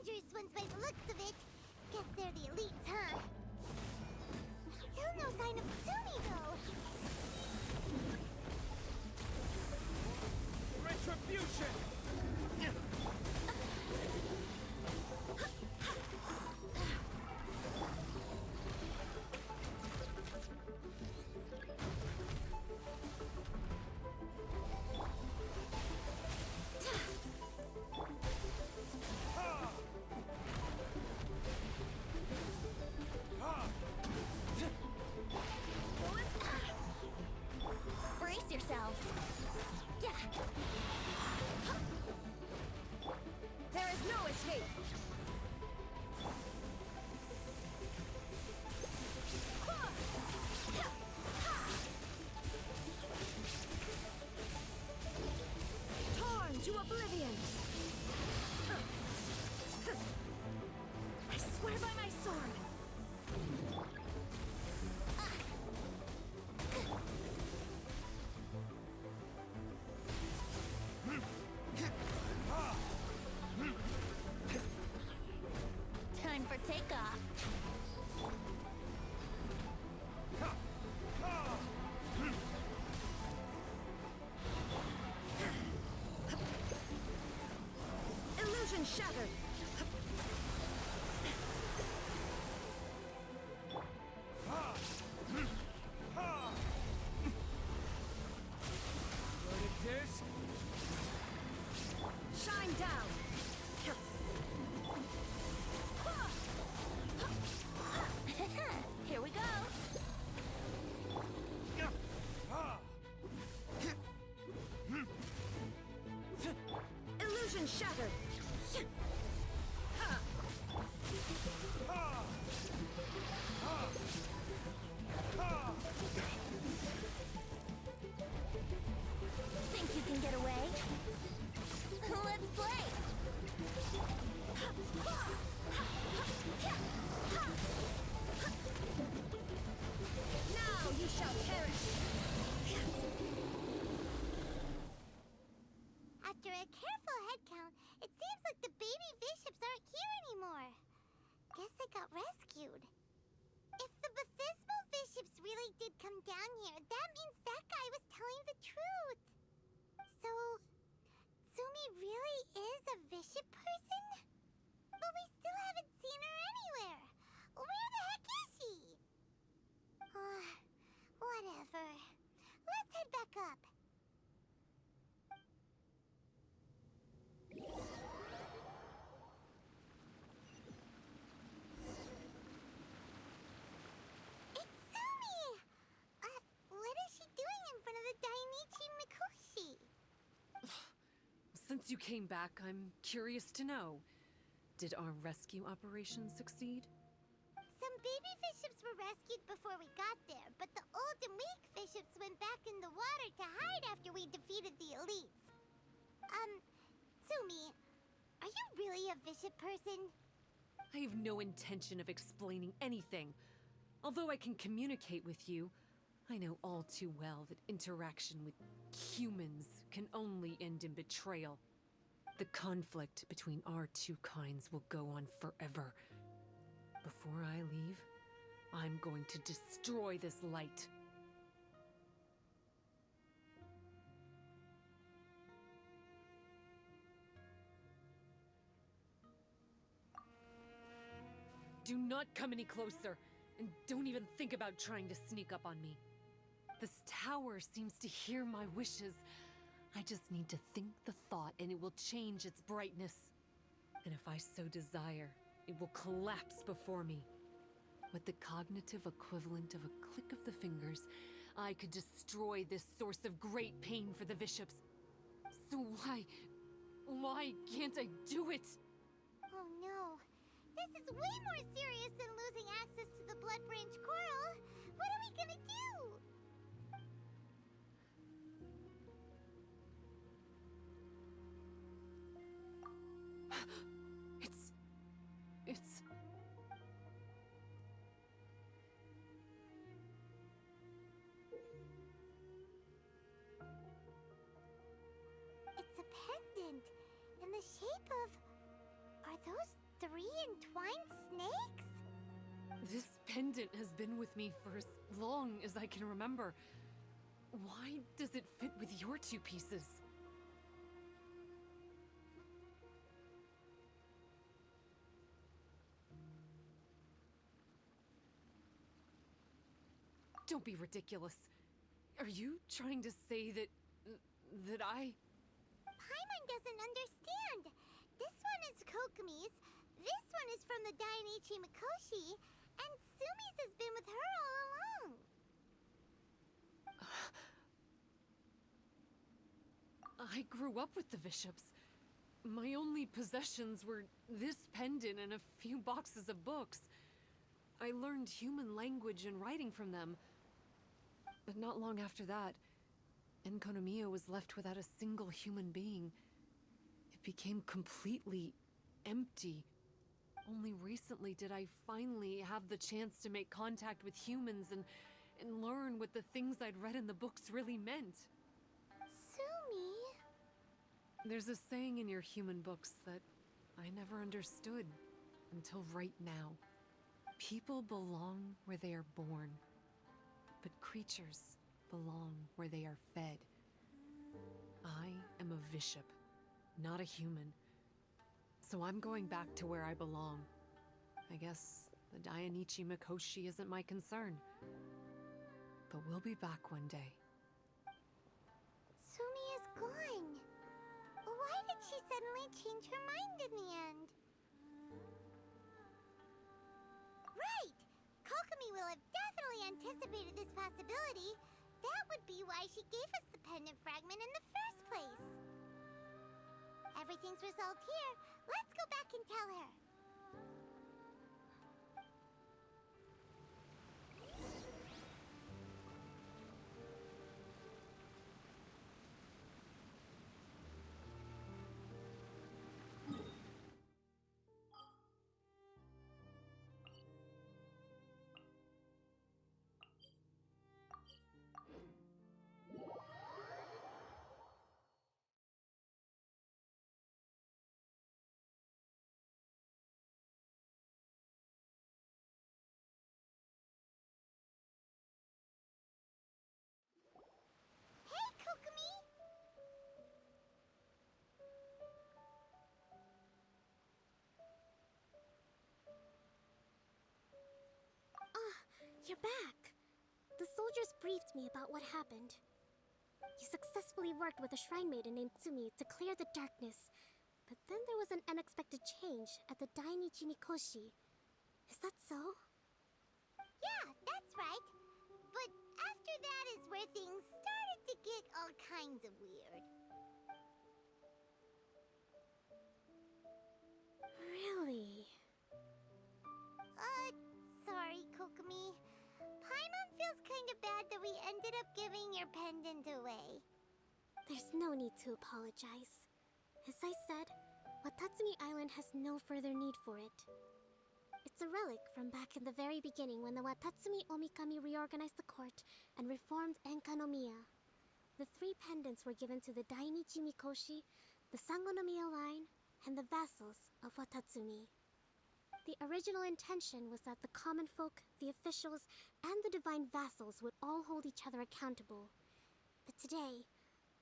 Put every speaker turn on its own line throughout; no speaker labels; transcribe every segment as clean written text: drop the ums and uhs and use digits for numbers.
dangerous ones by the looks of it. Guess they're the elites, huh? Still no sign of Tsumi, though.
Retribution!
Brace yourselves.
There is no escape! Torn to oblivion! I swear by my sword!
Time for takeoff.
Illusion shattered!
This?
Shine down!
Here we go.
Illusion shattered!
Think you can get away? Let's play!
Now you shall perish!
After a careful head count, it seems like the baby bishops aren't here anymore. Guess they got rescued. If the baptismal bishops really did come down here, that means that guy was telling the truth. So, Tsumi really is a bishop person? But we still haven't seen her anywhere. Where the heck is she? Whatever. Let's head back up. It's Tsumi! What is she doing in front of the Dainichi Mikoshi?
Since you came back, I'm curious to know. Did our rescue operation succeed?
Some baby bishops were rescued before we got there, but the old and weak bishops went back in the water to hide after we defeated the elites. Tsumi, are you really a bishop person?
I have no intention of explaining anything. Although I can communicate with you, I know all too well that interaction with humans can only end in betrayal. The conflict between our two kinds will go on forever. Before I leave, I'm going to destroy this light. Do not come any closer, and don't even think about trying to sneak up on me. This tower seems to hear my wishes. I just need to think the thought and it will change its brightness. And if I so desire, it will collapse before me. With the cognitive equivalent of a click of the fingers, I could destroy this source of great pain for the bishops. So why can't I do it?
Oh no. This is way more serious than losing access to the Blood Branch Coral. What are we gonna do?
It's...
It's a pendant in the shape of... Are those 3 entwined snakes?
This pendant has been with me for as long as I can remember. Why does it fit with your 2 pieces? Don't be ridiculous. Are you trying to say that I...
Paimon doesn't understand. This one is Kokomi's, this one is from the Dainichi Mikoshi, and Sumi's has been with her all along.
I grew up with the Bishops. My only possessions were this pendant and a few boxes of books. I learned human language and writing from them. But not long after that, Enkonomiya was left without a single human being. It became completely empty. Only recently did I finally have the chance to make contact with humans and learn what the things I'd read in the books really meant.
Sumi?
There's a saying in your human books that I never understood until right now. People belong where they are born, but creatures belong where they are fed. I am a bishop, not a human. So I'm going back to where I belong. I guess the Dainichi Mikoshi isn't my concern. But we'll be back one day.
Sumi is gone. Why did she suddenly change her mind in the end? Right! Kokomi will have definitely anticipated this possibility. That would be why she gave us the pendant fragment in the first place. Everything's resolved here. Let's go back and tell her. Hey, Kokomi!
You're back. The soldiers briefed me about what happened. You successfully worked with a shrine maiden named Tsumi to clear the darkness. But then there was an unexpected change at the Dainichi Mikoshi. Is that so?
Yeah, that's right. But after that is where things started to get all kinds of weird.
Really?
Sorry, Kokomi. Paimon feels kind of bad that we ended up giving your pendant away.
There's no need to apologize. As I said, Watatsumi Island has no further need for it. It's a relic from back in the very beginning when the Watatsumi Omikami reorganized the court and reformed Enkanomiya. The 3 pendants were given to the Dainichi Mikoshi, the Sangonomiya line, and the vassals of Watatsumi. The original intention was that the common folk, the officials, and the divine vassals would all hold each other accountable. But today,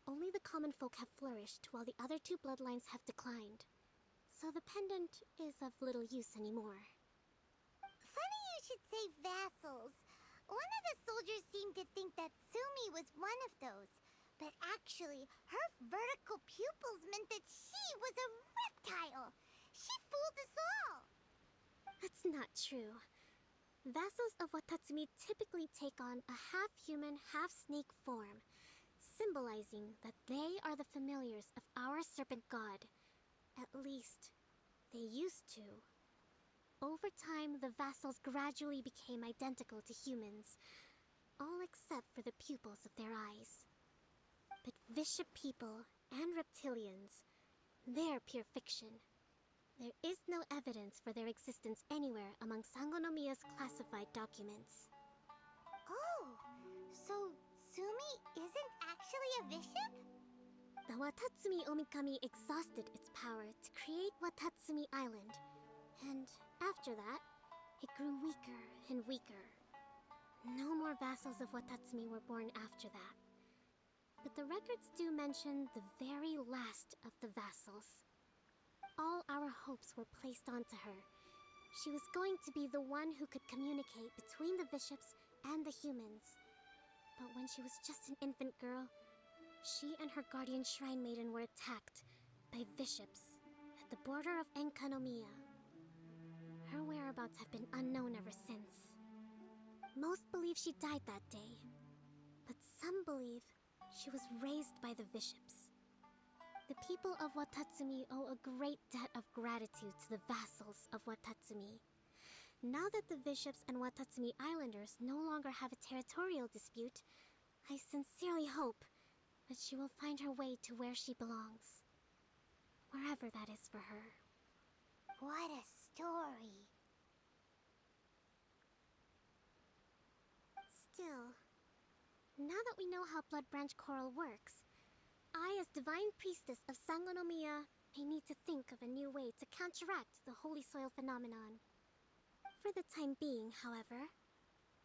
only the common folk have flourished while the other 2 bloodlines have declined. So the pendant is of little use anymore.
Funny you should say vassals. One of the soldiers seemed to think that Sumi was one of those. But actually, her vertical pupils meant that she was a reptile. She fooled us all.
That's not true. Vassals of Watatsumi typically take on a half-human, half-snake form, symbolizing that they are the familiars of our serpent god. At least, they used to. Over time, the vassals gradually became identical to humans, all except for the pupils of their eyes. But bishop people and reptilians, they're pure fiction. There is no evidence for their existence anywhere among Sangonomiya's classified documents.
Oh, so Sumi isn't actually a bishop?
The Watatsumi Omikami exhausted its power to create Watatsumi Island, And after that, it grew weaker and weaker. No more vassals of Watatsumi were born after that. But the records do mention the very last of the vassals. All our hopes were placed onto her. She was going to be the one who could communicate between the bishops and the humans. But when she was just an infant girl, she and her guardian shrine maiden were attacked by bishops at the border of Enkanomiya. Her whereabouts have been unknown ever since. Most believe she died that day, but some believe she was raised by the bishops. The people of Watatsumi owe a great debt of gratitude to the vassals of Watatsumi. Now that the bishops and Watatsumi Islanders no longer have a territorial dispute, I sincerely hope that she will find her way to where she belongs. Wherever that is for her.
What a story.
Still, now that we know how Blood Branch Coral works, I, as Divine Priestess of Sangonomiya, may need to think of a new way to counteract the Holy Soil phenomenon. For the time being, however,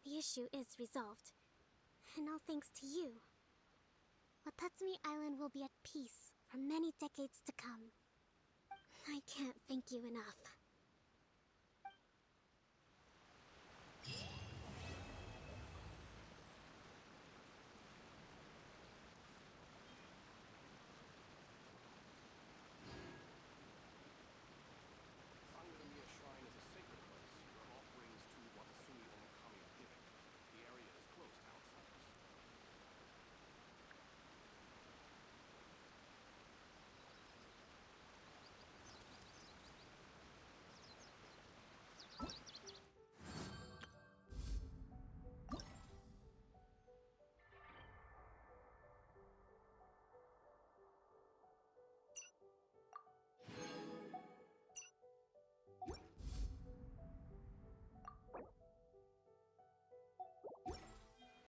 the issue is resolved, and all thanks to you. Watatsumi Island will be at peace for many decades to come. I can't thank you enough.